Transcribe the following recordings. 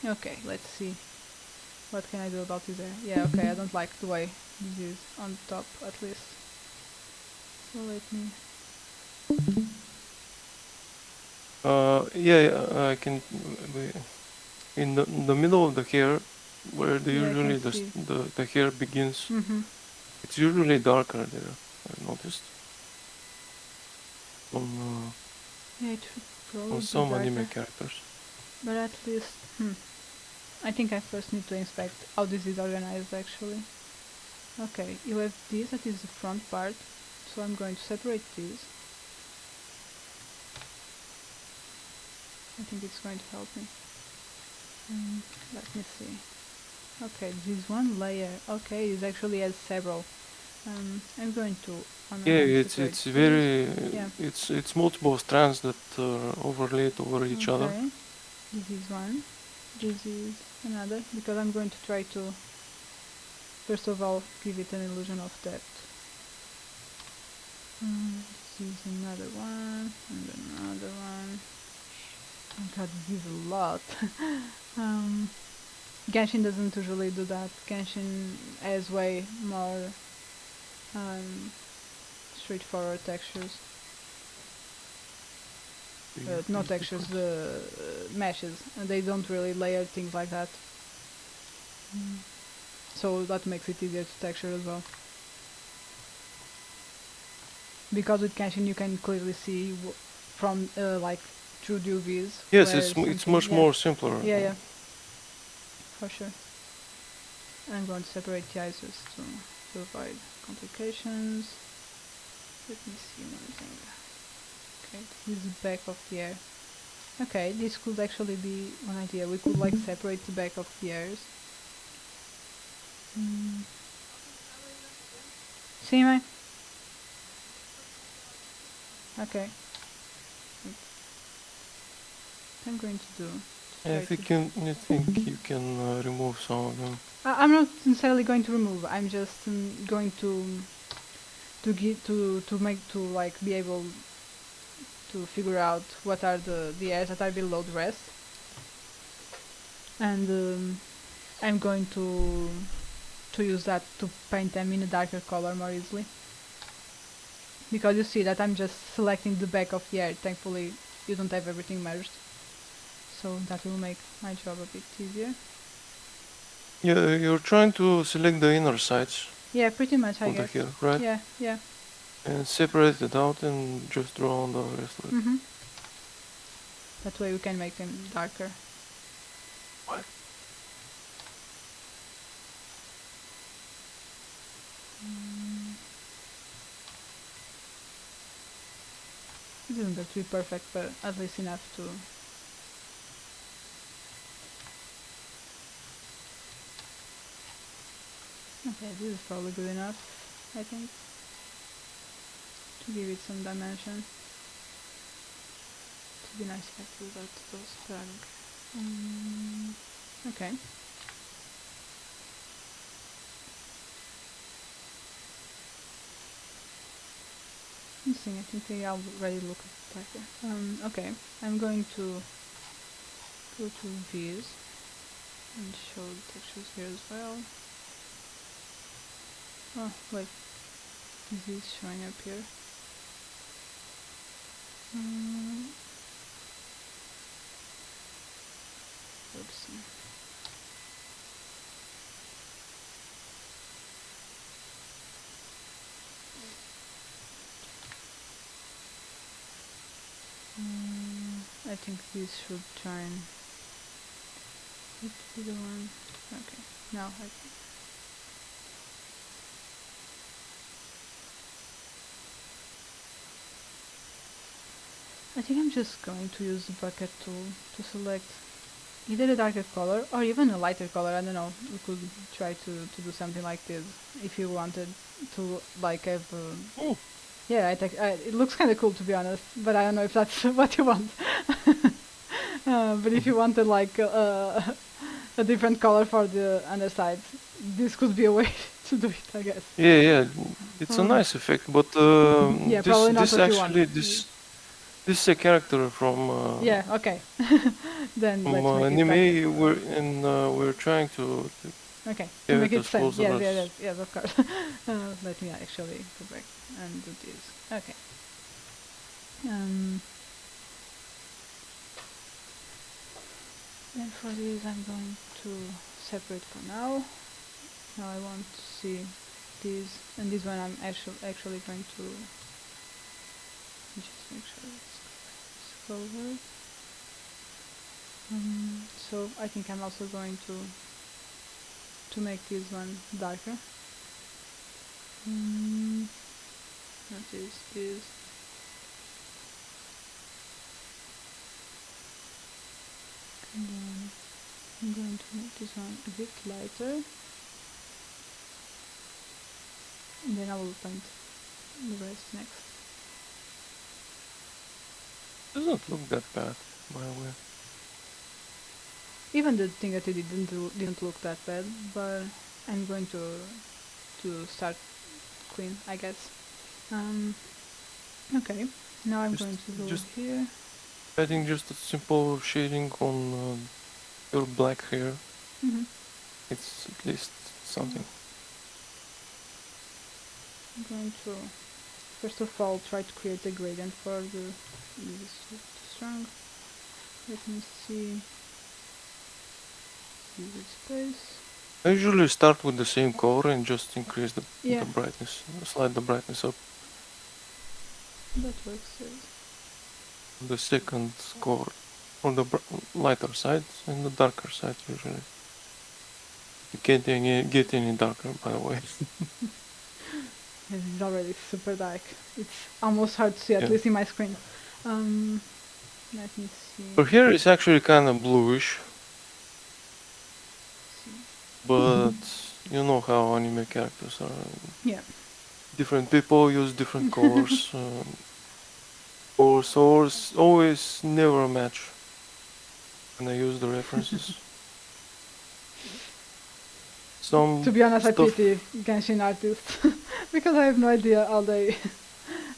Okay, let's see. What can I do about this area? Yeah, okay, I don't like the way this is on top, at least. So let me... Yeah, I can. In the middle of the hair, where Yeah, I can usually see. the hair begins, Mm-hmm. it's usually darker there. I've noticed on Yeah, it should uh, on probably be some darker. anime characters. But at least... I think I first need to inspect how this is organized, actually. Okay, you have this, that is the front part. So I'm going to separate this. I think it's going to help me. Let me see. Okay, this one layer. Okay, it actually has several. I'm going to on my Yeah, hand separate it's this. very Yeah. it's multiple strands that are overlaid over each other. Okay. This is one. This is another because I'm going to try to first of all give it an illusion of depth. This is another one and another one. Oh god, this is a lot. um, Genshin doesn't usually do that. Genshin has way more um, straightforward textures. Not textures, the meshes. And they don't really layer things like that. So that makes it easier to texture as well. Because with Genshin you can clearly see from like through the UVs Yes, where it's something... much Yeah, more simpler. yeah, yeah, for sure. I'm going to separate the eyes just to avoid complications. Let me see one thing. Okay, this is the back of the ear. Okay, this could actually be one idea. We could like separate the back of the ears. See me? Okay. What I'm going to do to Yeah, try if you to... can, I think you can remove some of them. I'm not necessarily going to remove. I'm just going to make to like be able to figure out what are the areas that are below the rest, and I'm going to use that to paint them in a darker color more easily. Because you see that I'm just selecting the back of the area. Thankfully, you don't have everything merged, so that will make my job a bit easier. Yeah, you're trying to select the inner sides Yeah, pretty much, I of the guess. hair, right? Yeah, yeah. And separate it out and just draw on the rest of it. That way we can make them darker. What? It doesn't have to be perfect, but at least enough to... Okay, this is probably good enough, I think, to give it some dimension. It would be nice if I could go to those, but I don't care. Okay. Interesting, I think they already look darker. Okay, I'm going to go to views and show the textures here as well. Oh, wait, this is showing up here. Oops. I think this should join. It be the one. Okay, now I can. I think I'm just going to use the bucket tool to select either a darker color or even a lighter color. I don't know. We could try to do something like this if you wanted to like have. Yeah, it looks kind of cool to be honest, but I don't know if that's what you want. But if you wanted like a different color for the underside, this could be a way to do it, I guess. Yeah, it's a nice effect, but Yeah, probably not what you want. this This is a character from Yeah, okay. Then from let's make it darker. anime. We're trying to Okay, to have make it it as same. close Yes, as yes, yes, yes, of course. Let me actually go back and do this. Okay. Um, and for this I'm going to separate for now. Now I want to see this, and this one I'm actually going to just make sure it's covered. So I think I'm also going to make this one darker. What is this? And then I'm going to make this one a bit lighter, and then I will paint the rest next. doesn't look that bad, by the way. Even the thing that I didn't look that bad, but I'm going to start clean, I guess. Okay, now I'm Just going to go just here. adding just a simple shading on your black hair. hmm It's at least something. I'm going to first of all try to create a gradient for the this is too strong. Let me see. Use its space. I usually start with the same color and just increase the Yeah, brightness, slide the brightness up. that works. Yes. The second color on the lighter side and the darker side usually. You can't get any darker, by the way. It is already super dark. It's almost hard to see, at Yeah. least in my screen. Um, Let me see. Her hair is actually kind of bluish, but you know how anime characters are. Yeah. Different people use different colors. Colors always never match when I use the references. Some To be honest, I stuff. pity Genshin artists because I have no idea how they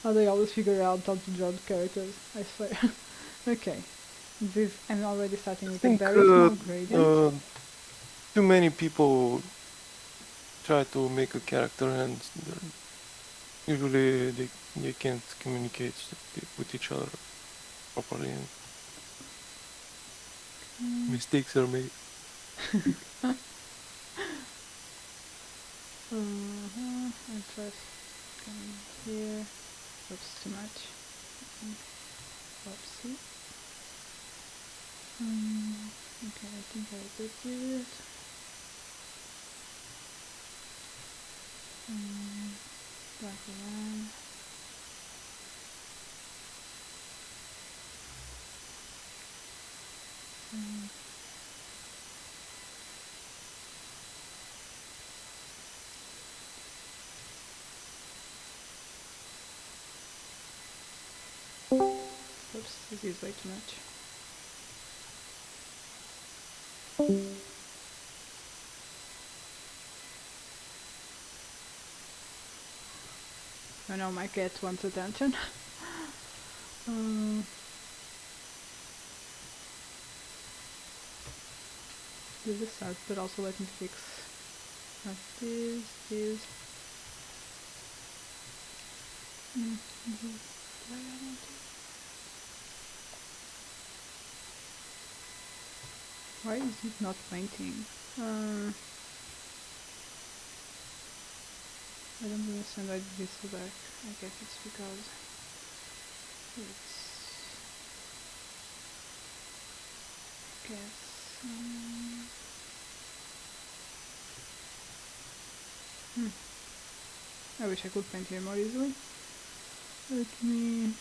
how they always figure out how to draw the characters. I swear. Okay, this I'm already starting I with a think very small gradient. too many people try to make a character and usually they can't communicate with each other properly and mistakes are made. And first coming here. Oops, too much. Oopsie. Okay, I think I did it. Darker one. Oops, this is way too much. I know my cat wants attention. This is start, but also let me fix not this. Why is it not painting? I don't understand why this is so dark. I guess it's because it's I wish I could paint here more easily. Let me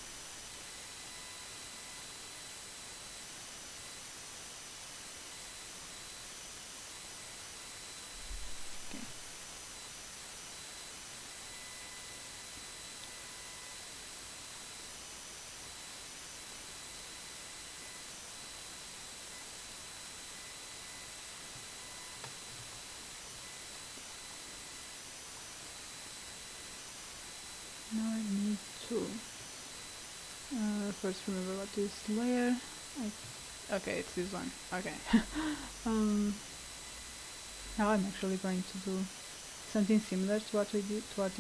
now I need to first remember what is layer. Okay, it's this one. Okay. um, Now I'm actually going to do something similar to what we did, but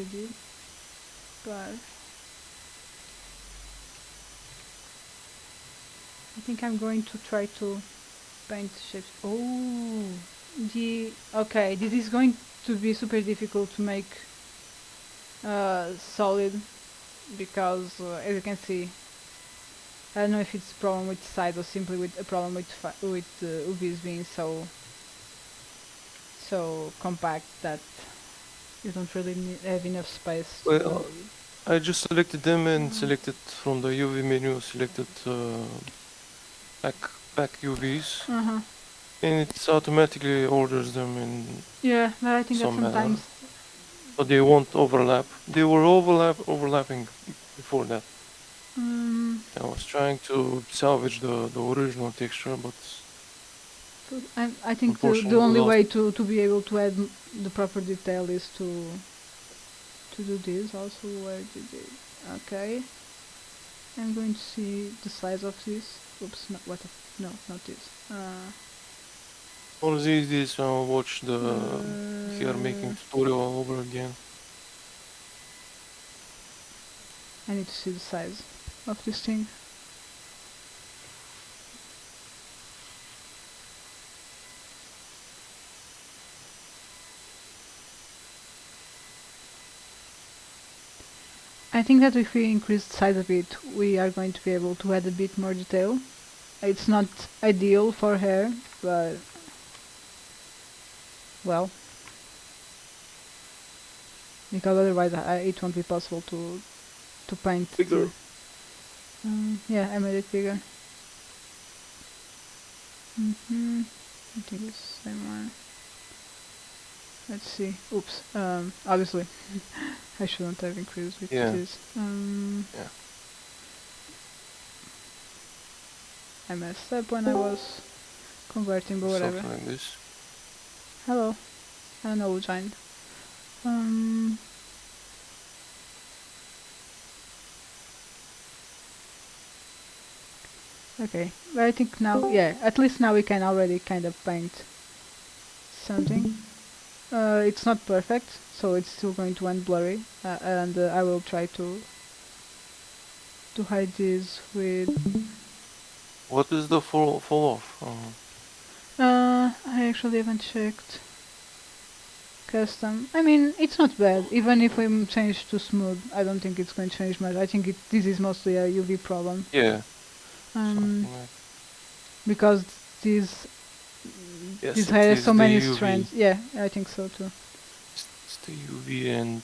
I think I'm going to try to paint shapes. Oh, okay. This is going to be super difficult to make solid because, as you can see, I don't know if it's a problem with size or simply with a problem with UVs being so compact that you don't really have enough space to. Well, I just selected them and selected from the UV menu, selected pack UVs, and it automatically orders them in Yeah, but I think that some manner. sometimes. So they won't overlap. They were overlapping before that. I was trying to salvage the original texture, but I think the unfortunately only lost. way to be able to add the proper detail is to do this. Also, where did it? Okay, I'm going to see the size of this. Oops, not what? No, not this. All these I'll watch the hair making tutorial all over again. I need to see the size of this thing. I think that if we increase the size a bit, we are going to be able to add a bit more detail. It's not ideal for hair, but well, because otherwise it won't be possible to paint. Bigger. Yeah, I made it bigger. I think it's the same one. Let's see. Oops. Obviously, I shouldn't have increased with this. Yeah. I messed up when I was converting, but whatever. Something like this. Hello. I don't know who joined. Okay, but I think now, yeah, at least now we can already kind of paint something. It's not perfect, so it's still going to end blurry, and I will try to hide this with. What is the fall off? I actually haven't checked. Custom. I mean, it's not bad. Even if we change to smooth, I don't think it's going to change much. I think this is mostly a UV problem. Yeah. Because this hair has so many strands. Yeah, I think so too. It's the UV, and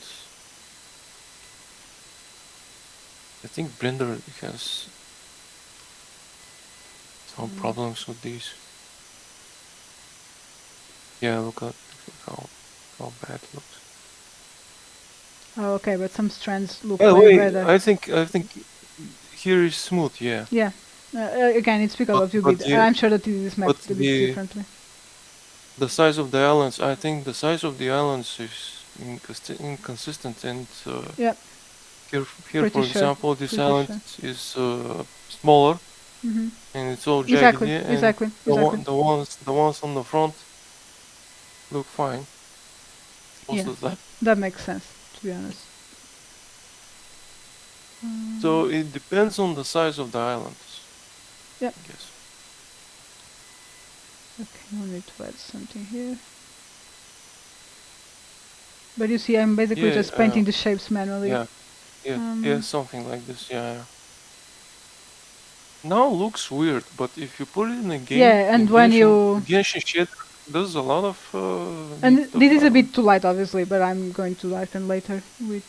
I think Blender has some problems with these. Yeah, look at how bad it looks. Oh, okay, but some strands look way better. I think here is smooth. Yeah. Yeah. Again, it's because of UV. I'm sure that it is mapped a bit differently. The size of the islands, I think the size of the islands is inconsistent, and yeah. Here, for example, this island is smaller, and it's all jagged. Exactly. The ones on the front look fine. Most of that. That makes sense, to be honest. So it depends on the size of the islands. Yeah. I guess. Okay, we need to add something here. But you see, I'm basically just painting the shapes manually. Yeah, something like this. Yeah. Now looks weird, but if you put it in a game, and when you Genshin shit, there's a lot of. And this is a bit too light, obviously, but I'm going to darken later with.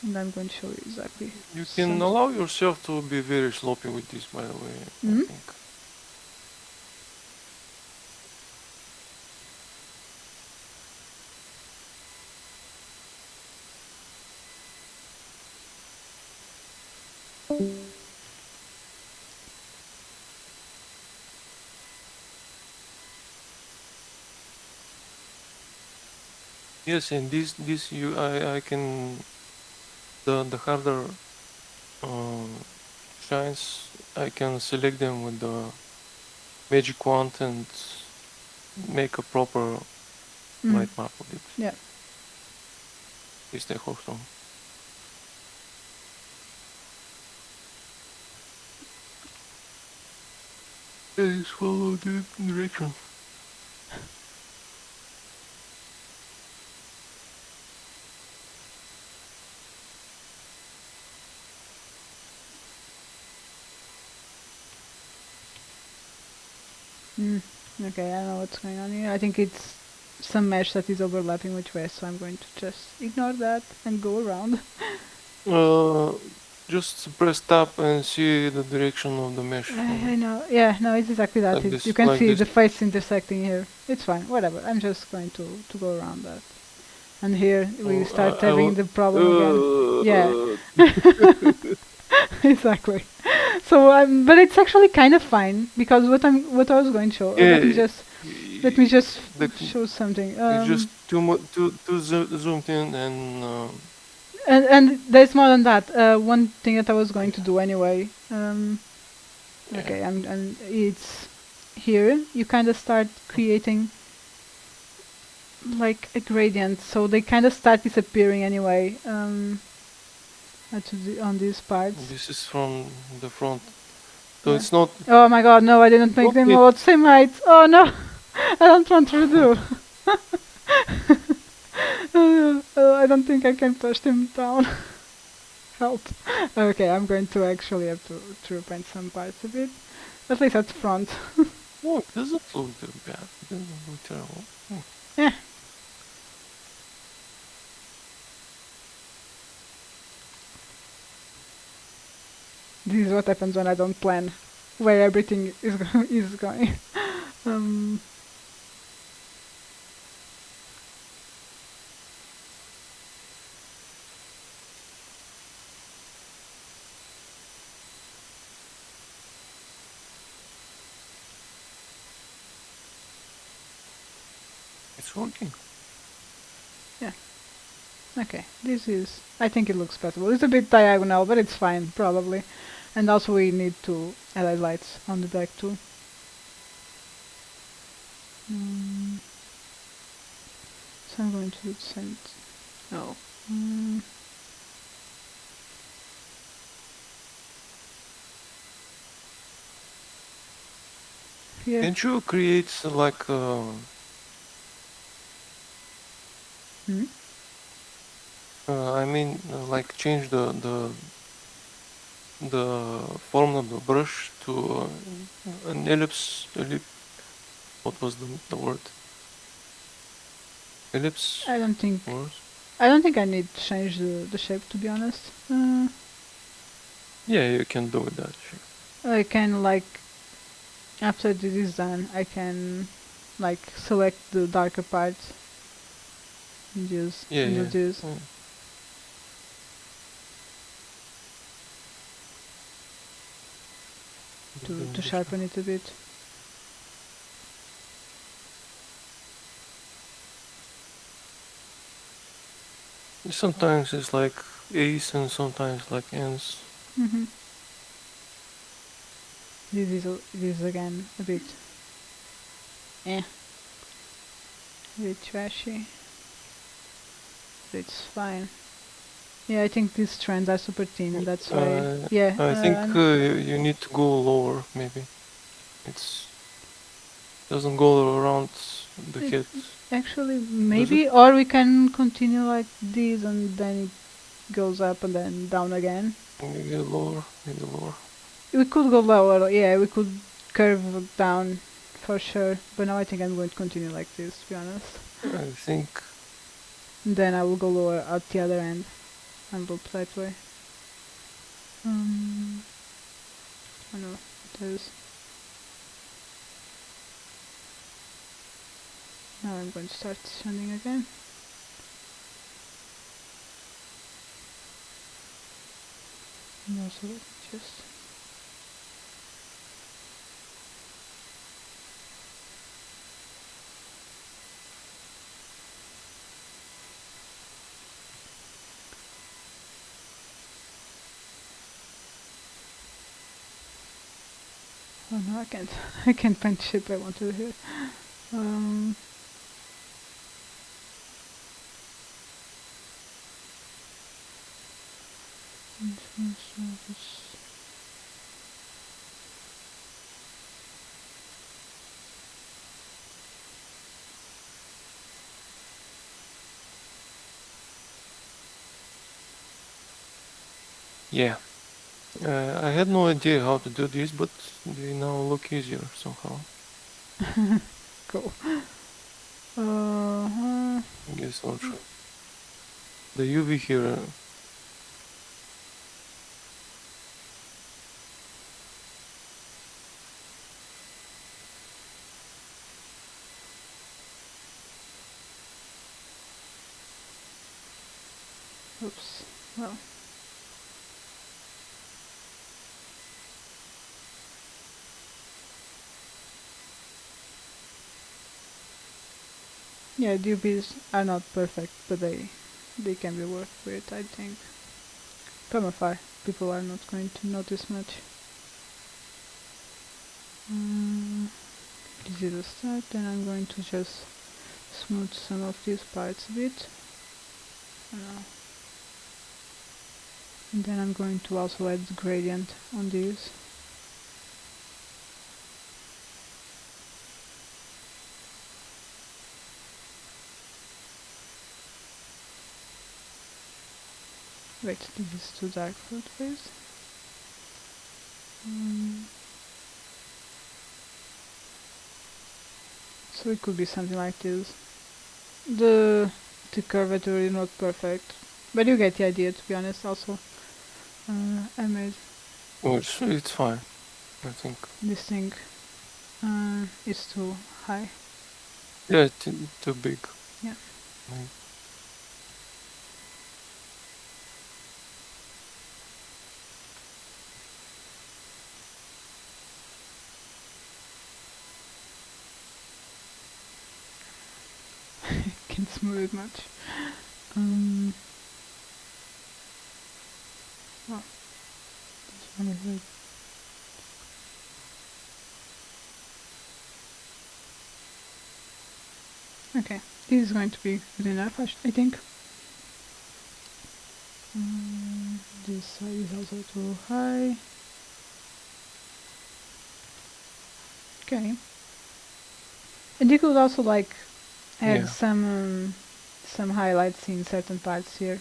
And I'm going to show you exactly. You can allow yourself to be very sloppy with this, by the way. I think. Yes, and this I can the harder um, shines, I can select them with the magic wand and make a proper Mm. light map of it. Yeah. At least I hope so. Please follow the direction. Mm. Okay, I know what's going on here. I think it's some mesh that is overlapping with rest, so I'm going to just ignore that and go around. Uh, just press tab and see the direction of the mesh. I know. Yeah, no, it's exactly that. Like You this, can like see this. the face intersecting here. It's fine, whatever. I'm just going to go around that. And here we start I having will. the problem again. Yeah, exactly. So, but it's actually kind of fine because what I was going to show. Yeah, Let me just the, show something. it's just too zoomed in and And there's more than that. One thing that I was going to do anyway. yeah. Okay, and it's here. You kind of start creating like a gradient, so they kind of start disappearing anyway. On these parts. This is from the front, so Yeah. it's not. Oh my god, no, I didn't make them Okay. all same height. Oh no, I don't want to do. I don't think I can push them down. Help. Okay, I'm going to actually have to repaint some parts a bit. At least at the front. Oh, it doesn't look that bad. It doesn't look terrible. Yeah. This is what happens when I don't plan where everything is going. Um, It's working. yeah. Okay. This is. I think it looks passable. It's a bit diagonal, but it's fine probably. And also we need to add lights on the back too. Mm, so I'm going to send. Oh. Mm, here. Can't you create like Hmm? I mean like change the form of the brush to an ellipse. What was the word? Ellipse I don't think. words? I don't think I need to change the shape to be honest. Yeah, you can do that. Sure. I can like after this is done, I can like select the darker parts and just Yeah, and do yeah. this. Yeah. To sharpen it a bit. Sometimes it's like A's and sometimes like N's. Hmm. This is again a bit a bit trashy. But it's fine. Yeah, I think these trends are super thin, and that's why. Yeah, I think you need to go lower, maybe. It's doesn't go around the it, head. actually Does it? maybe, or we can continue like this, and then it goes up and then down again. Maybe lower, maybe lower. We could go lower. Yeah, we could curve down for sure. But now I think I'm going to continue like this, to be honest. I think And then I will go lower at the other end and loop that way. I know it is. Now I'm going to start sending again. And also just Oh no, I can't. I can't paint the shape I wanted here. Um, Yeah. I had no idea how to do this, but they now look easier somehow. cool. Uh, I guess not sure. The UV here. oops. Well. Yeah, DVs are not perfect, but they can be worked with, I think. Permafire, people are not going to notice much. This is a start, and I'm going to just smooth some of these parts a bit. And then I'm going to also add gradient on these. Wait, this is too dark for the face. So it could be something like this. The curvature is not perfect, but you get the idea. To be honest, also I made Oh, it's fine. I think. this thing is too high. Yeah, too big. Yeah. Like, Can't smooth it much. Oh, this one is like okay. This is going to be good enough, I think. This side is also too high. Okay. And you could also like add yeah. some highlights in certain parts here.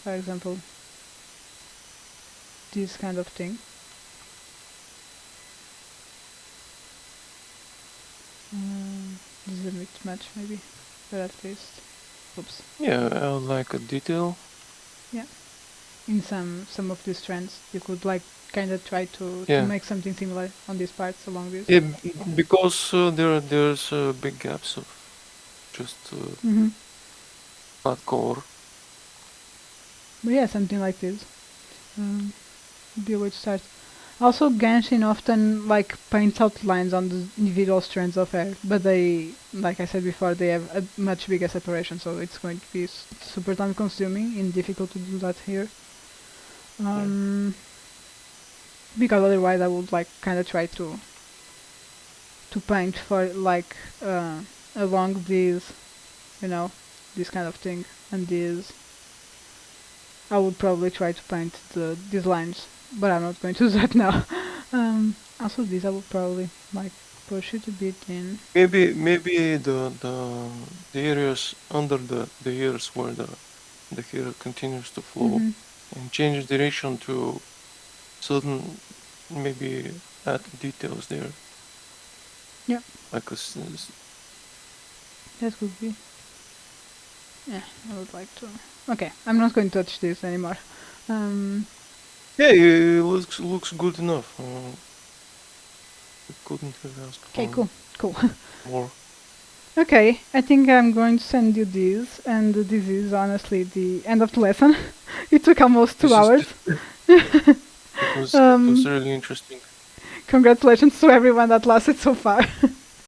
For example, this kind of thing. This is a bit much maybe, but at least. Oops. Yeah, I would like a detail. Yeah. In some of these trends, you could like kind of try to Yeah. make something similar on these parts along this. Yeah, because there's big gaps of just flat color. But yeah, something like this would be a way to start. Also, Genshin often like paints outlines on the individual strands of hair, but they, like I said before, they have a much bigger separation, so it's going to be super time consuming and difficult to do that here. Because otherwise I would like kind of try to paint for like along these, this kind of thing, and these I would probably try to paint these lines, but I'm not going to do that now. Also this I would probably like push it a bit in. Maybe the areas under the ears where the hair continues to flow and change direction to certain, maybe add details there. Yeah. Like That could be. Yeah, I would like to. Okay, I'm not going to touch this anymore. yeah, it looks good enough. Couldn't have asked for. Okay, cool. More. Okay, I think I'm going to send you this, and this is honestly the end of the lesson. It took almost 2 hours. It was really interesting. Congratulations to everyone that lasted so far.